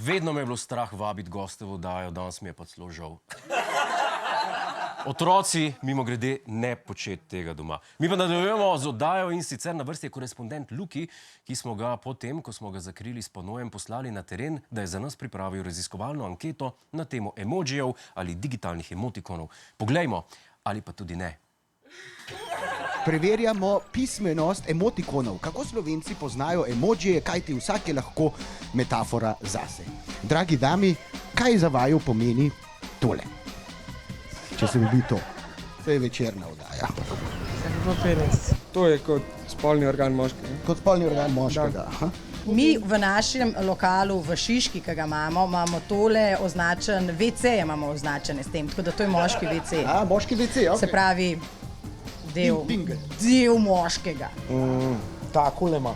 Vedno me je bilo strah vabiti goste v oddajo, danes mi je pa celo žal. Otroci, mimogrede, ne početi tega doma. Mi pa nadaljujemo z oddajo in sicer na vrsti je korespondent Luki, ki smo ga potem, ko smo ga zakrili s panojem, poslali na teren, da je za nas pripravil raziskovalno anketo na temo emojijev ali digitalnih emotikonov. Poglejmo, ali pa tudi ne. Preverjamo pismenost emotikonov. Kako Slovenci poznajo emojije, kajti vsak je lahko metafora zase. Dragi dami, kaj za vaju pomeni tole? Če se vidi to. To je večerna oddaja. To je kot spolni organ moškega. Kot spolni organ moškega. Aha. Mi v našem lokalu v Šiški, ki ga imamo tole označen, WC imamo označene s tem, tako da to je moški WC. A, moški WC, ok. Se pravi, del moškega. Takole ima.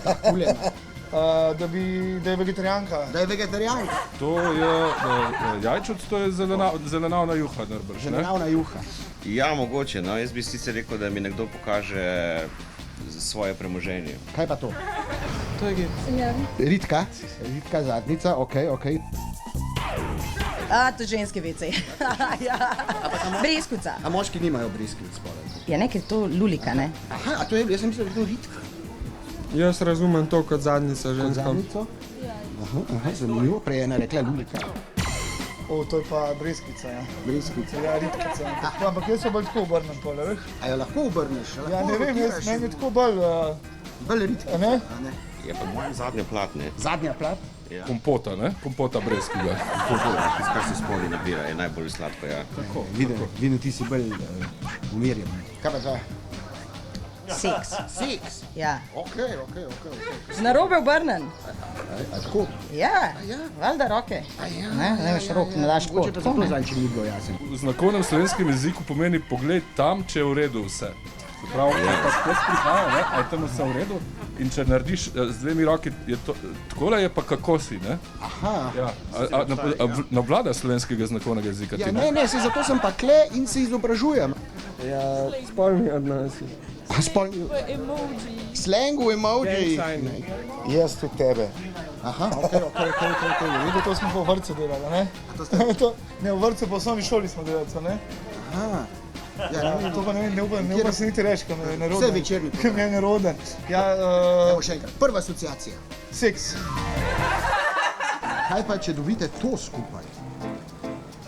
Takole ima. Da je vegetarijanka. Da je vegetarijanka. To je jajčec, to je zelenavna juha, najbrž, ne? Zelenavna juha. Ja, mogoče, no. Jaz bi sicer rekel, da mi nekdo pokaže svoje premoženje. Kaj pa to? To je Ritka. Ritka zadnica, ok. To je ženski WC. Breskuca. A moški nimajo briskvic poleg. Je nekaj to lulika, ne? Aha, a to je, jaz sem mislil, da je to ritka. Jaz razumem to kot zadnica ženska. Zadnico? Aha, zanimivo. Prej je ena rekla lulika. To je pa breskvica, ja. Briskvica. Ja, ritkica. Ampak jaz se bolj tako obrnem pole, veš? A jo lahko obrneš? Ja, ne vem, meni je tako bolj... Bolj ritka. Ne? Je pa moja zadnja plat, ne? Zadnja plat? Kompota, ne? Kompota breskviga. Kar se spolni nabira, je najbolj sladko, ja. Tako, vidim, ti si bolj umirjen. Kaj pa zdaj? Seks. Seks? Ja. Ok. Z narobe obrnen. A tako? Ja, valjda roke. Ne veš rok, ne daš Mogoče pa tako, zato ne? zdaj, če ni bilo jasen. V znakovnem slovenskem jeziku pomeni pogled tam, če je v redu vse. Se pravi, če pa spet prihaja, ne, a je tam vse v redu in če narediš z dvemi roki, je to, takole je pa kako si, ne? Aha. Ja. A navlada slovenskega znakovnega jezika Ja, ti, ne? ne, se zato sem pa kle in se izobražujem. Ja, spolni odnosi. Spolni... Slangu emoji. Jaz tudi tebe. Aha, ok. Vidite, to smo pa v vrtcu delali, ne? Ne, v vrtcu pa v osnovni šoli smo delali, ne? Aha. Ja, ne vem. To pa ne upam se niti reči, ker me je neroden. Vse večerni. Ker me je neroden. Ja, Evo še enkrat. Prva asociacija. seks. Kaj pa, če dobite to skupaj?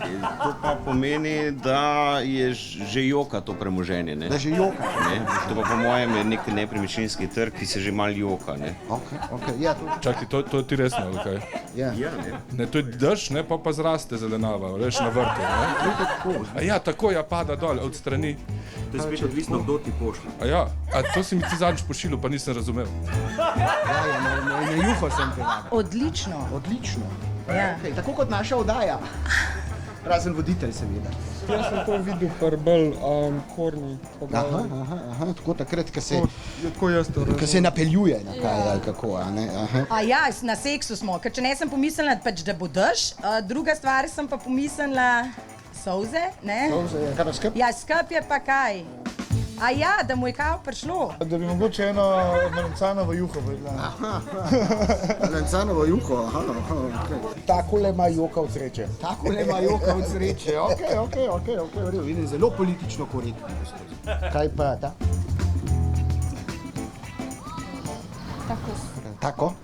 To pa pomeni, da je že joka to premoženje, ne? Da že joka. Ne? To pa po mojem je nek nepremičninski trg, ki se že malo joka, ne? Ok, ja, to... Čakaj, to je ti resno, ali kaj? Ja. Ja, ne? Ne, to je dež, ne, pa zraste zelenava, veš, na vrtu, ne? A ja, tako, ja, pada dol, od strani. To je spet odvisno, kdo ti pošlje. A ja, a to si mi ti zadnjič pošiljal, pa nisem razumel. Ja, na juho sem te vabil. Odlično. Odlično. Ja. Okay, tako kot naša oddaja. Razen voditelj, seveda. Jaz sem to videl kar bolj korni. Aha, tako takrat, ko se... Tako jaz to razumem. Ko se napeljuje na kaj, ali kako, a ne? Aha. A ja, na seksu smo, ker če ne sem pomislila, pač, da bo dež, druga stvar sem pa pomislila solze, ne? Kaj pa skrb? Ja, skrb je pa kaj? A ja, da mu je kao prišlo. Da bi mogoče eno Malencanovo juho vedela. Lencanovo juho, aha, ok. Takole ima joka od sreče. Takole ima joka od sreče, ok, vidim, zelo politično korektno. Kaj pa ta? Tako?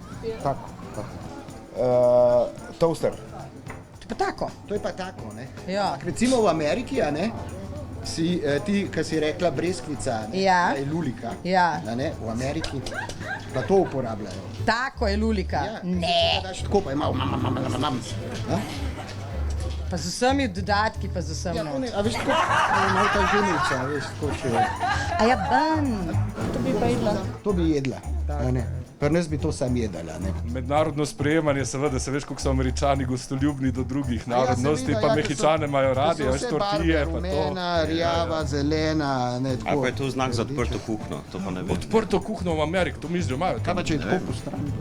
Tako. Toaster. Pa tako. To je pa tako, ne? Ja. Recimo v Ameriki, a ne? Si ti, ki si rekla breskvica, ne? Ja. Je lulika. Ja. A ne? V Ameriki pa to uporabljajo. Tako je lulika. Ne. Daš tako pa je malo Pa z vsemi dodatki, pa z vsem. Ja, to ne, a veš tako, malo ta žunica, veš, tako če... A ja, ban. To bi jedla, a ne? Pri nas bi to sam jedala, ne? Mednarodno sprejemanje, seveda, se veš, koliko so Američani gostoljubni do drugih narodnosti, seveda, pa ja, Mehičane imajo radi, veš, tortije, pa to. rumena, rjava, zelena, ne, tako. Ali pa je to znak za odprto kuhno, to pa ne vem. Odprto kuhno v Ameriki, to misliš, da imajo. Kaj pa če je tako po strani?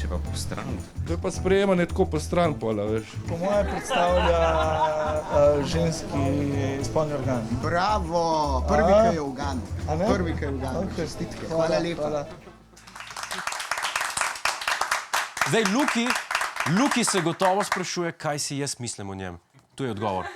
Če pa po stran. To je pa sprejemanje tako po stran pola, veš. Po moje predstavlja ženski spolni organ. Bravo, prvi, ki je ugan. A ne? Prvi, ki je ugan. Čestitke. Hvala lepa. Hvala. Zdaj, Luki Luki se gotovo sprašuje, kaj si jaz mislim o njem. Tu je odgovor.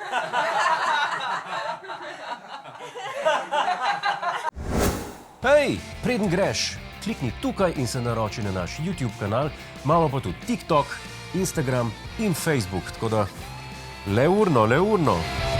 Hej, preden greš, klikni tukaj in se naroči na naš YouTube kanal, imamo pa tudi TikTok, Instagram in Facebook, tako da le urno.